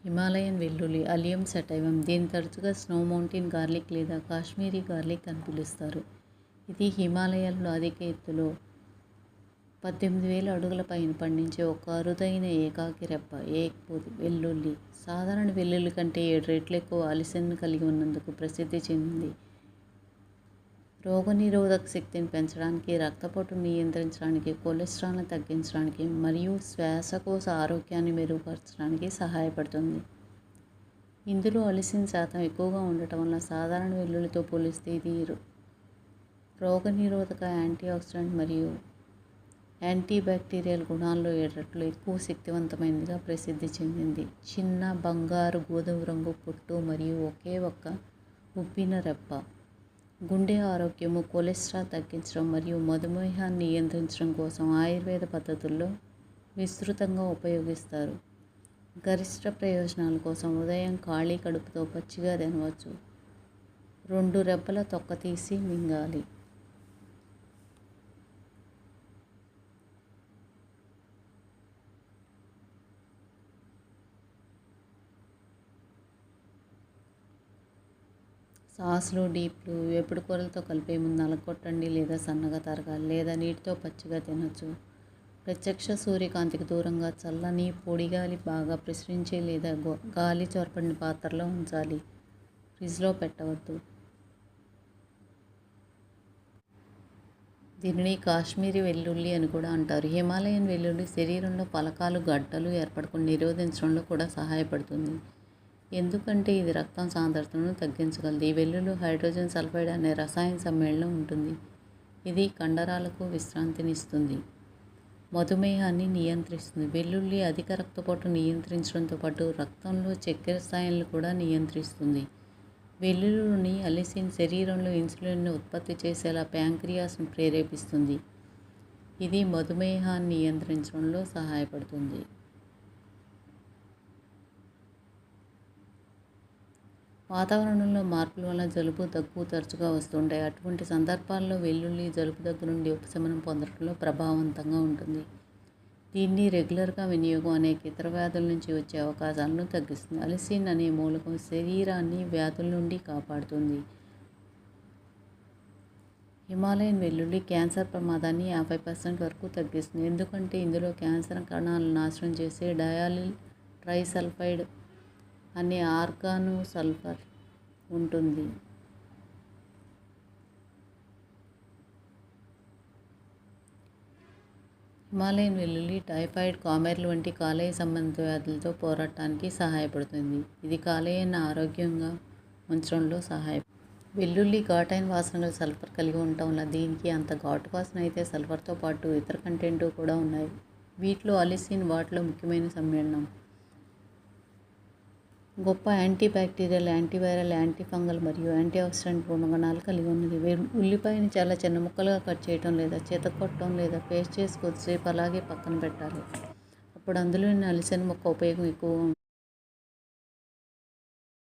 Himalayan వెల్లుల్లి allium సటైవం. దీన్ని తరచుగా స్నో మౌంటైన్ గార్లిక్ లేదా కాశ్మీరీ గార్లిక్ అని పిలుస్తారు. ఇది హిమాలయాల్లో అధిక ఎత్తులో 18,000 అడుగుల పైన పండించే ఒక అరుదైన ఏకాకి రెప్ప వెల్లుల్లి. సాధారణ వెల్లుల్లి కంటే 7 రెట్లు ఎక్కువ అలిసిన్ కలిగి ఉన్నందుకు ప్రసిద్ధి చెందింది. రోగనిరోధక శక్తిని పెంచడానికి, రక్తపోటును నియంత్రించడానికి, కొలెస్ట్రాల్ను తగ్గించడానికి మరియు శ్వాసకోశ ఆరోగ్యాన్ని మెరుగుపరచడానికి సహాయపడుతుంది. ఇందులో అలిసిన్ శాతం ఎక్కువగా ఉండటం వల్ల సాధారణ వెల్లుల్లితో పోలిస్తే ఇది రోగనిరోధక, యాంటీఆక్సిడెంట్ మరియు యాంటీబ్యాక్టీరియల్ గుణాల్లో 7 రెట్లు ఎక్కువ శక్తివంతమైనదిగా ప్రసిద్ధి చెందింది. చిన్న బంగారు గోధుమ రంగు పొట్టు మరియు ఒకే ఒక్క ఉబ్బిన రెప్ప. గుండె ఆరోగ్యము, కొలెస్ట్రాల్ తగ్గించడం మరియు మధుమేహాన్ని నియంత్రించడం కోసం ఆయుర్వేద పద్ధతుల్లో విస్తృతంగా ఉపయోగిస్తారు. గరిష్ట ప్రయోజనాల కోసం ఉదయం ఖాళీ కడుపుతో పచ్చిగా తినవచ్చు. 2 రెబ్బల తొక్క తీసి మింగాలి. సాస్లు, డీప్లు, వేపుడు కూరలతో కలిపే ముందు నలగొట్టండి లేదా సన్నగా తరగాలి, లేదా నీటితో పచ్చిగా తినచ్చు. ప్రత్యక్ష సూర్యకాంతికి దూరంగా చల్లని పొడిగాలి బాగా ప్రసరించే లేదా గాలి చొరబడిన పాత్రలో ఉంచాలి. ఫ్రిడ్జ్లో పెట్టవద్దు. దీనిని కాశ్మీరీ వెల్లుల్లి అని కూడా అంటారు. హిమాలయన్ వెల్లుల్లి శరీరంలో పలకాలు, గడ్డలు ఏర్పడకుండా నిరోధించడంలో కూడా సహాయపడుతుంది. ఎందుకంటే ఇది రక్తం సాంద్రతను తగ్గించగలదు. ఈ వెల్లుల్లి హైడ్రోజన్ సల్ఫైడ్ అనే రసాయన సమ్మేళనం ఉంటుంది. ఇది కండరాలకు విశ్రాంతినిస్తుంది, మధుమేహాన్ని నియంత్రిస్తుంది. వెల్లుల్లి అధిక రక్తపోటు నియంత్రించడంతో పాటు రక్తంలో చక్కెర స్థాయిలను కూడా నియంత్రిస్తుంది. వెల్లుల్లిలోని అలిసిన్ శరీరంలో ఇన్సులిన్ను ఉత్పత్తి చేసేలా ప్యాంక్రియాస్ను ప్రేరేపిస్తుంది. ఇది మధుమేహాన్ని నియంత్రించడంలో సహాయపడుతుంది. వాతావరణంలో మార్పుల వల్ల జలుబు, దగ్గు తరచుగా వస్తుంటాయి. అటువంటి సందర్భాల్లో వెల్లుల్లి జలుబు, దగ్గు నుండి ఉపశమనం పొందడంలో ప్రభావవంతంగా ఉంటుంది. దీన్ని రెగ్యులర్గా వినియోగం అనేక ఇతర వ్యాధుల నుంచి వచ్చే అవకాశాలను తగ్గిస్తుంది. అలిసిన్ అనే మూలకం శరీరాన్ని వ్యాధుల నుండి కాపాడుతుంది. హిమాలయన్ వెల్లుల్లి క్యాన్సర్ ప్రమాదాన్ని 50% వరకు తగ్గిస్తుంది. ఎందుకంటే ఇందులో క్యాన్సర్ కణాలను నాశనం చేసే డయాలిల్ ట్రైసల్ఫైడ్ అనే ఆర్గానో సల్ఫర్ ఉంటుంది. హిమాలయన్ వెల్లుల్లి టైఫాయిడ్, కామెర్లు వంటి కాలేయ సంబంధిత వ్యాధులతో పోరాడటానికి సహాయపడుతుంది. ఇది కాలేయాన్ని ఆరోగ్యంగా ఉంచడంలో సహాయపడుతుంది. వెల్లుల్లి ఘాటైన వాసన గల సల్ఫర్ కలిగి ఉండటం వల్ల దీనికి అంత ఘాటు వాసన అయితే సల్ఫర్తో పాటు ఇతర కంటెంట్ కూడా ఉన్నాయి. వీటిలో అలిసిన్ వాటిలో ముఖ్యమైన సమ్మేళనం. గొప్ప యాంటీబ్యాక్టీరియల్, యాంటీవైరల్, యాంటీఫంగల్ మరియు యాంటీఆక్సిడెంట్ గుణగణాలు కలిగి ఉన్నది. ఉల్లిపాయని చాలా చిన్న ముక్కలుగా కట్ చేయటం లేదా చితకొట్టడం లేదా పేస్ట్ చేసి కొద్దిసేపు అలాగే పక్కన పెట్టాలి. అప్పుడు అందులోని అలిసిన్ మొక్క ఉపయోగం ఎక్కువగా ఉంటుంది.